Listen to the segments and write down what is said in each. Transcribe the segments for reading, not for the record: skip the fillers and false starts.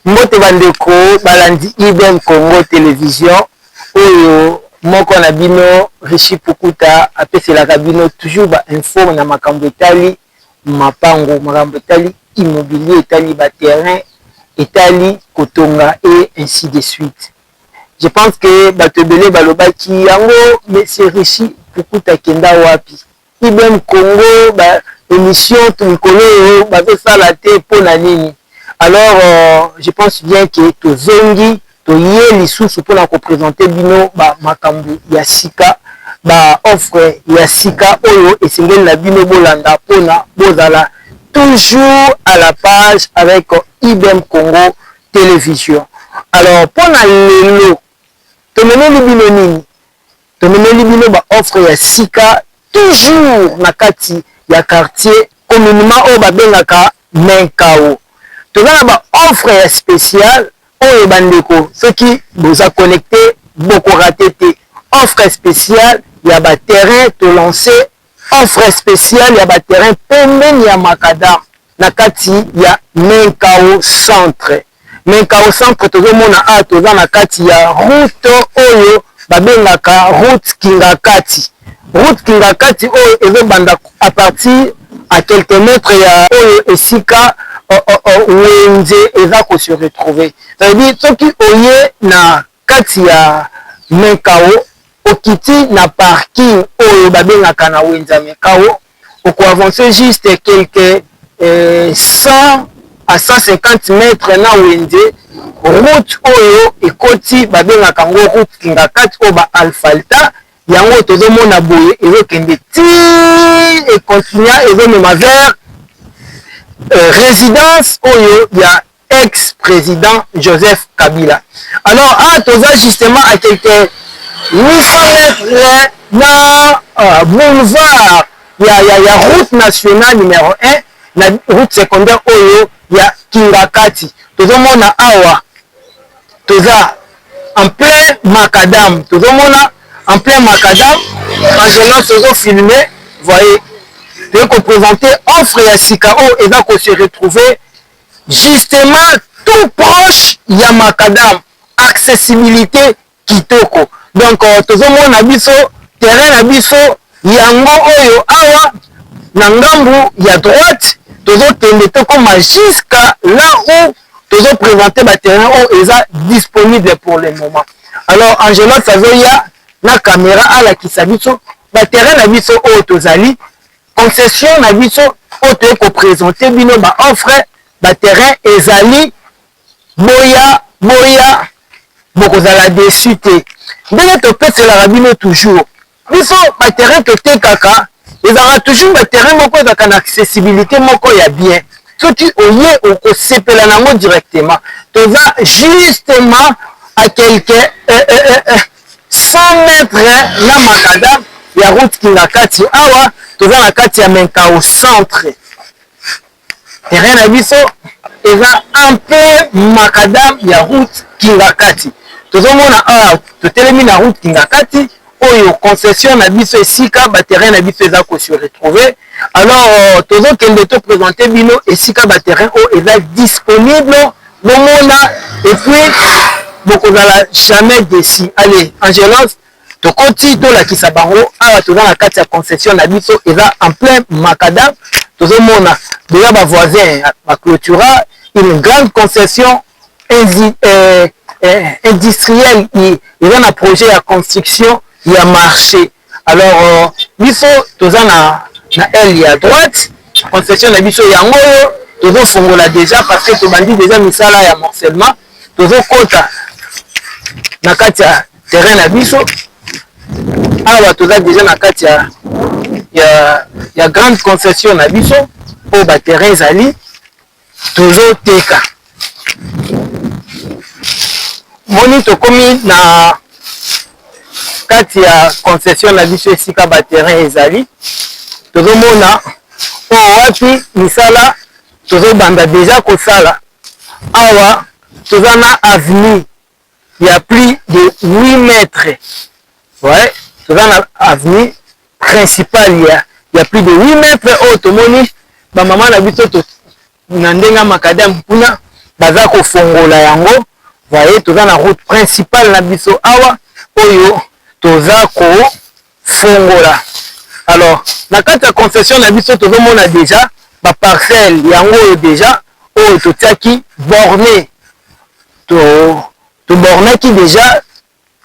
Mbote bandeko balandi IBM Congo Télévision oyo moko na bino Rishi Pukuta apeselaka bino toujours ba info na makambo etali mapango makambo etali immobilier etali ba terrain etali kotonga et ainsi de suite. Je pense que batebele balobaki yango monsieur Rishi Pukuta kenda wapi IBM Congo ba émission tunkolo ba sala te pona nini. Alors, je pense bien que to zengi, to yé lisusu pour la représenter bino ba makambu yasika, ba offre yasika oyo et singel la bino bolanda pona bozala toujours à la page avec IBM Congo Télévision. Alors, pona lelo, to meneli bino nini? To meneli bino ba offre yasika toujours na kati ya quartier communément o ba bengaka Menkao. Tout ça ba offre spéciale oyo bandeko ceux qui vous a connecté beaucoup raté offre spéciale il y a ba terrain to lancer offre spéciale il y a ba terrain pembeni ya makadam na kati ya Menkao centre to mona a to za na kati ya route oyo ba bengaka route Kingakati oyo ezo banda à partir à quelques mètres ya oyo esika wenze eza ko se retrouver. Ça veut dire soki oye na kati ya Menkao okiti na parking oyo babengaka na wenza Menkao oko avancer juste quelques 100 à 150 mètres na wenze route oyo ekoti babengaka ngo route Kingakati o ba Alfalta yango tozomona boye ezokende ti et continue ezomema vers résidence oyo ya ex-président Joseph Kabila. Alors, toza justement à quelques 800 mètres na boulevard ya route nationale numéro 1 na route secondaire oyo ya Kingakati. Tozomona awa toza en plein macadam. Tozomona en plein macadam. Angela tozo filmé, voyez. De présenter offre ya Sikao et va se retrouver justement tout proche ya Makadam, accessibilité kitoko. Donc tozomona na biso terrain na biso yango oyo awa na ngambu ya droite tozo tende to comme jusqu'à là où tozo présenter ba terrain oyo eza disponible pour le moment. Alors Angela Sazoya na caméra ala kisabiso ba terrain na biso oyo tozali concession na biso oyo ko présenter bino ba offre ba terrain ezali boya bokozala dessus te ndenge to pesela bino toujours biso ba terrain to tekaka ezala toujours ba terrain moko ezaka na accessibilité moko ya bien soki oye okosepela nango directement toza justement à quelques 100 mètres na makadam ya route Kingakati awa toza na kati ya Menkao centre terrain na biso eza un peu makadam ya route Kingakati tozomona awa totelemi na route Kingakati oyo concession na biso esika ba terrain na biso eza ko se retrouver. Alors tozokende to présenter bino esika ba terrain oyo eza disponible bomona et puis bokozala jamais déçu. Allez Angélance tokoti tolakisa bango awa toza na kati ya concession na biso eza en plein macadam tozomona déjà ba voisin ba clôtura une grande concession industrielle eza na projet ya construction ya marché. Alors biso toza na elle ya droite concession na biso yango oyo tozofongola déjà parce que tobandi déjà misala ya morcellement tozokota na kati ya terrain na biso awa toza déjà na kati ya grande concession na biso po ba terrain ezali tozoteka moni tokomi na kati ya concession na biso esika ba terrain ezali tozomona oyo wapi misala tozobanda déjà kosala awa toza na avenue ya plus de 8 mètres. Ouais, toza na avenue principale ya plus de 8 mètres oyo tomoni ba mama na biso to na ndenga makadam kuna baza kofongola yango. Voyez, toza na route principale na biso awa oyo toza kofongola. Alors na kati ya concession na biso tozomona déjà ba parcelle yango oyo déjà oyo totiaki borné to bornaki déjà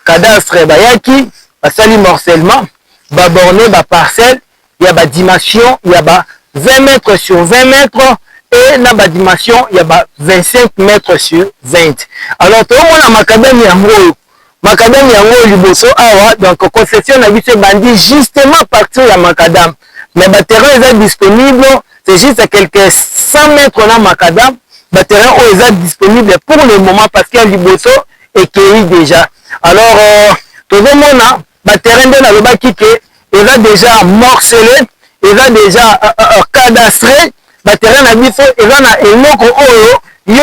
cadastre bayaki basali morcellement ba borné ba parcelle ya ba dimension ya ba 20 mètres sur 20 mètres et na ba dimension ya ba 25 mètres sur 20. Alors tozomona makadami yango liboso awa, donc concession na biso bandi justement partir ya makadam, mais ba terrain est disponible, c'est juste à quelques 100 mètres na makadam, ba terrain est disponible pour le moment parce qu'il y a liboso et qu'il déjà. Alors tozomona ba terrain de la lobaki ke est déjà morcelé, est déjà cadastré, ba terrain na biso est na eloko oyo yo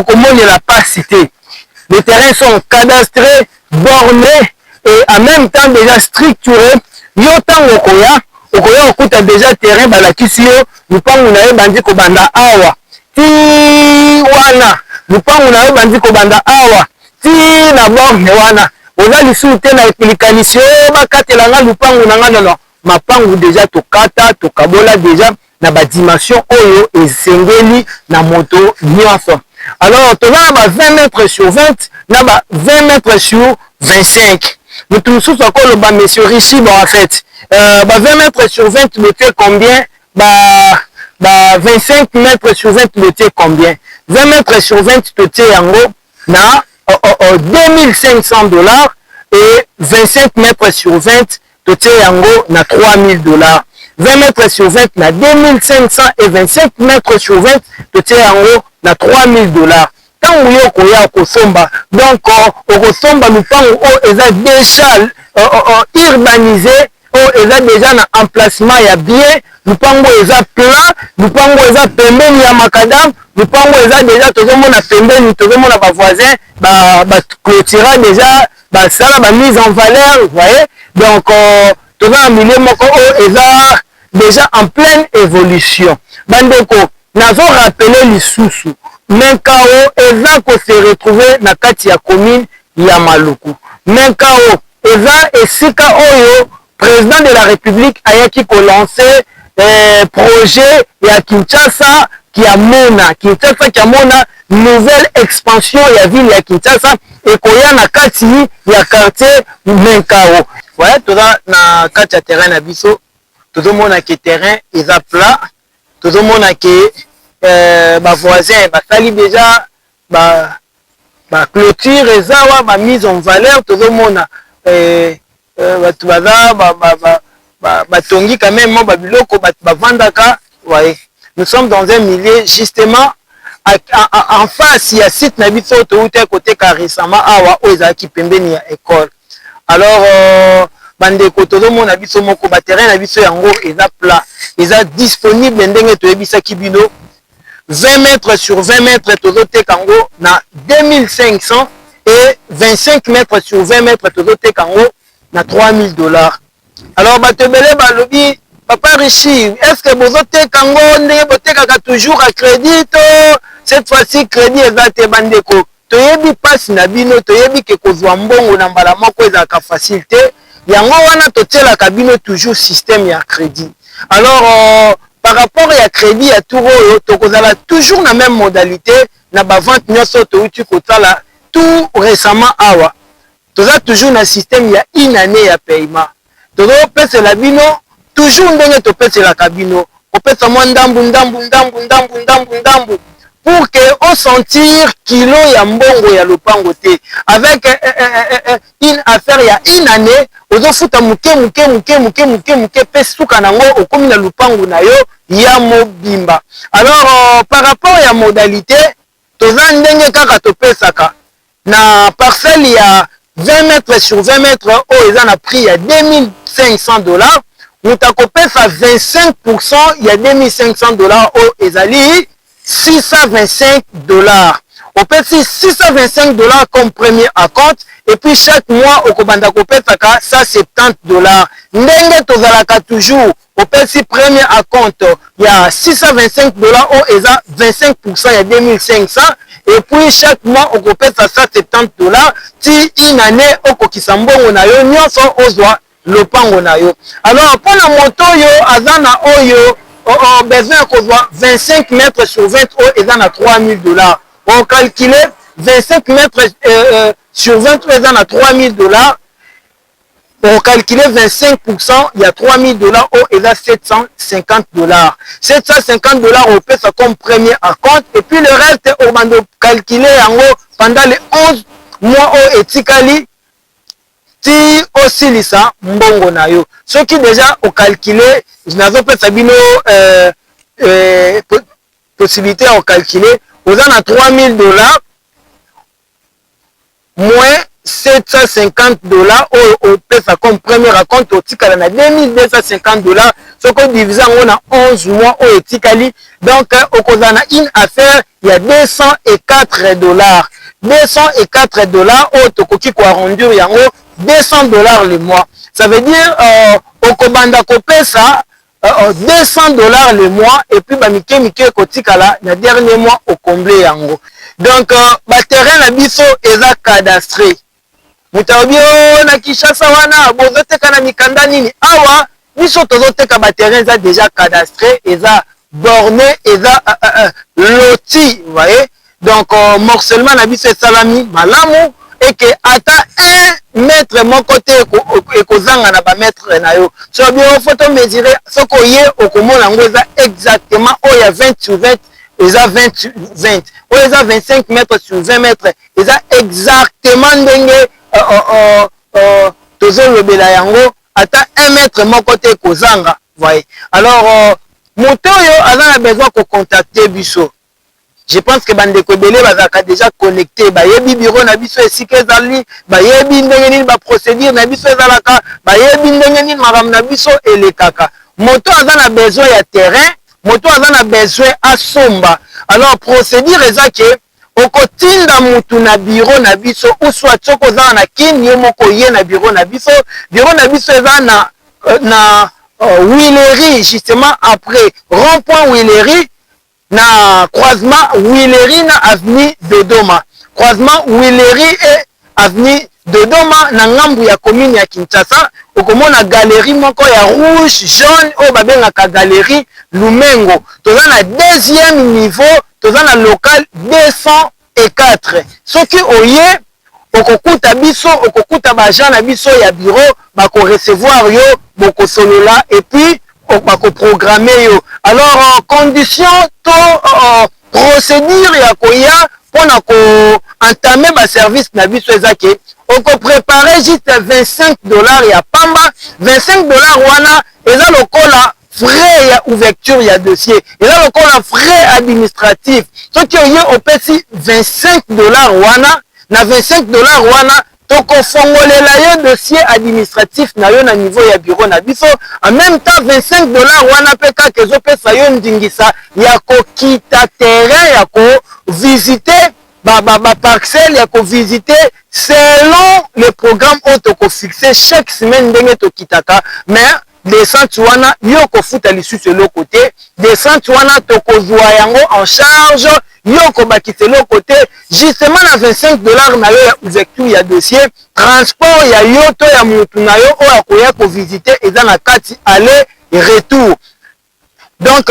okomonela pas cité. Les terrains sont cadastrés, bornés et en même temps déjà structurés. Yo tango okoya okuta déjà terrain balakisi yo lupangu na yo bandi ko banda awa. Ti wana lupangu na yo bandi ko banda awa. Ti na borne wana. Oza lisu te na epilikalisio bakatela nga lupangu na nga non. Mapangu déjà tokata tokabola déjà na ba dimension oyo esengeli na moto nyonso. Alors, tu as 20 mètres sur 20, tu as 20 mètres sur 25. Nous tous encore le bas, monsieur Rishi, bon, en fait, 20 mètres sur 20, tu mettais combien? 25 mètres sur 20, tu mettais combien? 20 mètres sur 20, tu mettais en gros, na $2500 et 25 mètres sur 20, tu mettais en gros, na $3000. 20 mètres sur 20, na 2500 et 25 mètres sur 20, tu mettais en gros, na $3000. Tant où yo koya kosomba, donc okosomba lupango o eza déjà urbanisé, o eza déjà na emplacement ya bien, lupango eza plein, lupango eza pembeni ya makadam, lupango eza déjà tozomona pembeni, tozomona ba voisins ba clôtura déjà ba sala ba mise en valeur, vous voyez. Donc toza milieu moko o eza déjà en pleine évolution. Bandeko nazo rappeler lisusu Menkao eza ko se retrouver na kati ya commune ya Maluku. Menkao eza esika oyo président de la République ayaki ko lancer projet ya Kinshasa qui amona nouvelle expansion ya ville ya Kinshasa et koya na kati ya quartier Menkao. Ouais, toza na kati ya terrain na biso tozomona ke terrain eza plat, tozomona ke ba voisin basali déjà ba clôture ezawa ba mise en valeur, tozomona batu baza batongi quand même ba biloko bavandaka. Ouais, nous sommes dans un milieu justement en face ya site na biso touté côté récemment awa ozaki pembeni ya école. Alors bandeko tozomona biso moko ba terrain na biso yango eza plat, eza disponible ndenge toyebisaki bino 20 mètres sur 20 mètres tozote kango na 2500 et 25 mètres sur 20 mètres tozote kango na $3000. Alors batebele balobi papa Rishi, est-ce que bozote kango ndenge botekaka toujours à crédit? Cette fois-ci crédit ezate bandeko toyebi passe na bino, toyebi ke kozwa mbongo na mbala moko ezaka facilité yango wana totielaka bino toujours système ya crédit. Alors par rapport à crédit à tout tokozala toujours la même modalité na ba vente nyoso touti kotala tout récemment awa toza toujours na système ya une année ya paiement. Tozo pesa la bino toujours ndenge to pesa la kabino o pesa mo ndambu pour que on sentir kilo ya mbongo ya lopango te avec une affaire ya une année ozo futa muke pesuka nango okomi na lupango na yo ya mobimba. Alors par rapport ya modalité toza ndenge kaka topesaka na parcelle ya 20 mètres sur 20 mètres o eza na prix ya $2500 mutakopesa 25% ya $2500 o ezali $625. On paie $625 comme premier à compte et puis chaque mois au Kobanda Kopetaka $170. ndenge tozalaka toujours opesi premier à compte il y a $625 ou eza 25% ya 2500 et puis chaque mois okopesa $170 ti une année okokisa mbongo na yo nyonso ozwa lopango na yo. Alors pour la moto yo azana oyo besoin kozwa 25 mètres sur 20 o ezana $3000. On calcule 25 mètres sur 20 o ezana $3000. On calcule 25%, il y a $3000 ou il y a $750. $750 on paie ça comme premier à compte et puis le reste on va calculer en haut pendant les 11 mois au etikali ti aussi lisa mbongo na yo. Ce qui déjà au calculer, je n'avais pas sabino possibilité à calculer, vous en a $3000 moins $750 au pesa comme premier raconte au tikala na $2250 ce qu'on divise on a 11 mois au etikali donc au kozana une affaire il y a $204 au tokoki ko arrondir yango $200 le mois. Ça veut dire au kobanda ko pesa $200 le mois et puis ba mike kotikala na dernier mois au combler yango. Donc ba terrain na biso eza cadastré. Mutabio na Kinshasa wana bozoteka na mikanda nini awa biso tozoteka ba terrain eza déjà cadastré eza borné eza loti, vous voyez. Donc morcellement na biso salami malamu et que ata 1 mètre mon côté ekozanga na ba mètre na yo. So bien photo mesurer soko ye okomona ngo eza exactement o ya 20 sur 20 eza 20 o eza 25 mètres sur 20 mètres eza exactement ndenge tozolobela yango ata 1 mètre mon côté kozanga, voyez. Alors moto yo azana besoin ko contacter biso. Je pense que bandeko ebele bazaka déjà connecté bayebi bureau na biso esika ezali bayebi ndenge nini ba procédure na biso ezalaka bayebi ndenge nini makambo na biso elekaka. Moto azana besoin ya terrain, moto azana besoin asomba. Alors procédure ezake okotinda mutu na bureau na biso ou soit tsoko za na kini yo moko ye na bureau na biso eza na Willery justement après rond-point Willery na croisement Willery na avenue Dodoma. Croisement Willery et avenue Dodoma na ngambu ya commune ya Kinshasa okomona galerie moko ya rouge jaune o babengaka galerie Lumengo. Toza na deuxième niveau, toza na local 204. Soki oye okokuta biso okokuta baja na biso ya bureau bako recevoir yo boko solola et puis bako programmer yo. Alors condition to procédure ya koya pona ko entamer ba service na biso ezake oko préparer juste $25 ya pamba. $25 wana eza lokola frais ya ouverture ya dossier eza lokola frais administratif. Soki oye opesi $25 wana na $25 wana toko fongolela yo dossier administratif na yo na niveau ya bureau na biso. En même temps $25 wana pe kaka ezopesa yo ndingisa ya kokita terrain ya ko visiter ba parcelle ya ko visiter selon le programme auto fixé chaque semaine ndenge to kitaka. Mais descente wana yo ko futa lisusu le côté descente wana to ko zwa yango en charge yo ko bakite le côté justement na $25 na yo ya ouverture ya dossier transport ya yo to ya mutu na yo o akoya ko visiter eza na kati aller et retour. Donc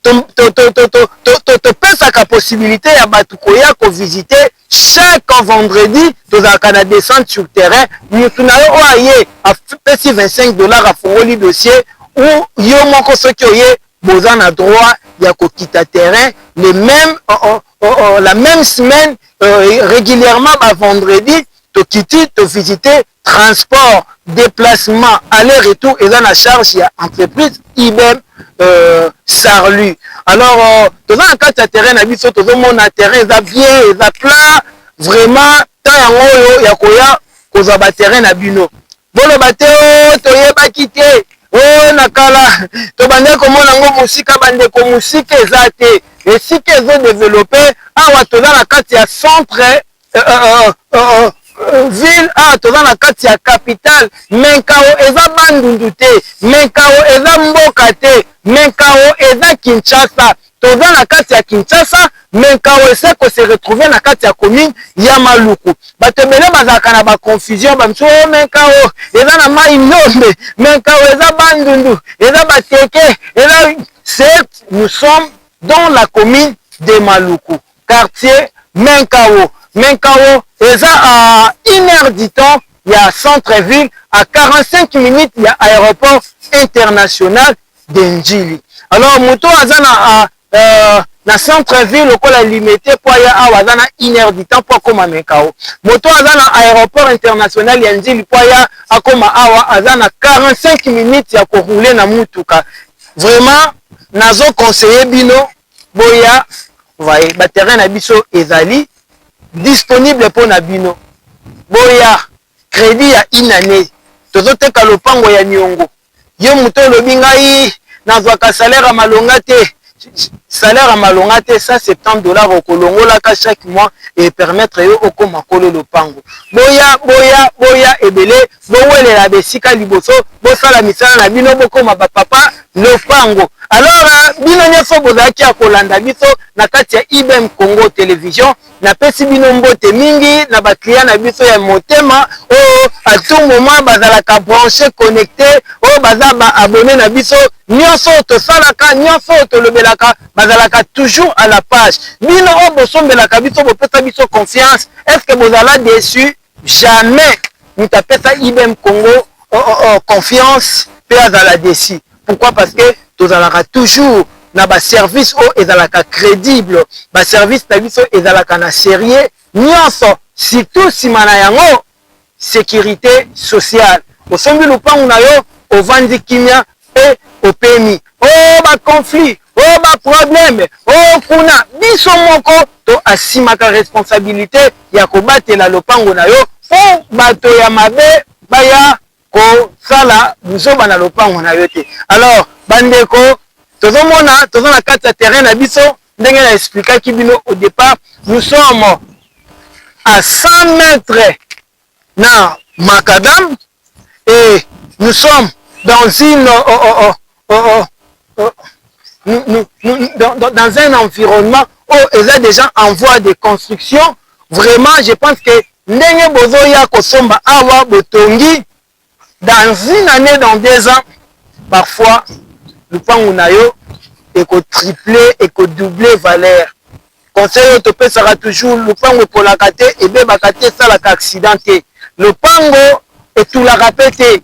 to pesaka possibilité ya batu koya ko visiter chaque vendredi tozalaka na descente sur terrain mutu na yo o aye apesi $25 afongoli dossier ou yo moko soki oye boza na droit ya kokita terrain les mêmes la même semaine régulièrement ba vendredi to kiti to visiter transport déplacement aller-retour eza na charge ya entreprise IBM Sarlu. Alors toza na kati ya terrain na biso tozomona terrain eza bien eza plat vraiment ta yango yo ya koya kozwa ba terrain na bino boloba te toyebaki te na kala to bande komona ngo musika bande ko musika eza te esika ezo développer awa toza na kati ya centre ville toza na kati ya capitale menkao eza bandundu te menkao eza mboka te menkao eza Kinshasa toza na kati ya Kinshasa menkao ese ko se retrouver na kati ya commune ya Maluku bato ebele bazalaka na ba confusion bamiso menkao eza na mai ndombe menkao eza bandundu eza bateke eza certes nous sommes dans la commune de Maluku quartier Menkao Menkao eza à 1 heure du temps il y a centre-ville à 45 minutes il y a aéroport international d'Njili. Alors moto azana na centre-ville lokola limité po ya awa azana 1 heure du temps po koma Menkao. Moto azana aéroport international ya Njili po ya akoma awa azana 45 minutes ya ko rouler na mutuka. Vraiment nazo conseiller bino boya voyez ba terrain na biso ezali disponible pour Nabino. Boya, crédit à une année. Tozote ka lopango ya Nyongo. Yo muto lobingai nazwaka salaire à malongate. Salaire à malongate, ça $70 au Kolongo là chaque mois et permettre yo oko makolo lopango. Boya ebele, bowele la besika liboso, bo sala misala na bino boko mabapapa lopango. Alors bino nyefo bozaki ya kolanda biso na kati ya IBM Congo Télévision na pesi bino mbote mingi na ba client na biso ya motema à tout moment bazalaka branché connecté baza ba abonné na biso nyonso to salaka nyonso to lobelaka bazalaka toujours à la page bino bosombelaka biso bopesa biso confiance est-ce que bozala déçu jamais nous tapesa IBM Congo confiance pe azala déçu pourquoi parce que tozalaka toujours na ba service ezalaka crédible ba service na biso ezalaka na sérieux nyonso surtout simana yango sécurité sociale osombi lupangu na yo ovandi kimia pe opemi ba conflit ba problème kuna biso moko to asimaka responsabilité ya kobatela lupangu na yo po bato ya mabe baya ko sala buzoba na lupangu na yo te. Alors bandeko tozomona tozo na kati ya terrain na biso ndenge na expliquer ki bino au départ nous sommes à 100 mètres na Macadam et nous sommes dans une dans un environnement où ils sont déjà en voie de construction. Vraiment je pense que ndenge bozo ya kosomba awa botongi dans une année, dans 2 ans parfois le pango na yo eko tripler eko doubler valeur. Conseil autopé sera toujours le pango pour la kate et bien bakate ça la accidenté. Le pango et tout la répété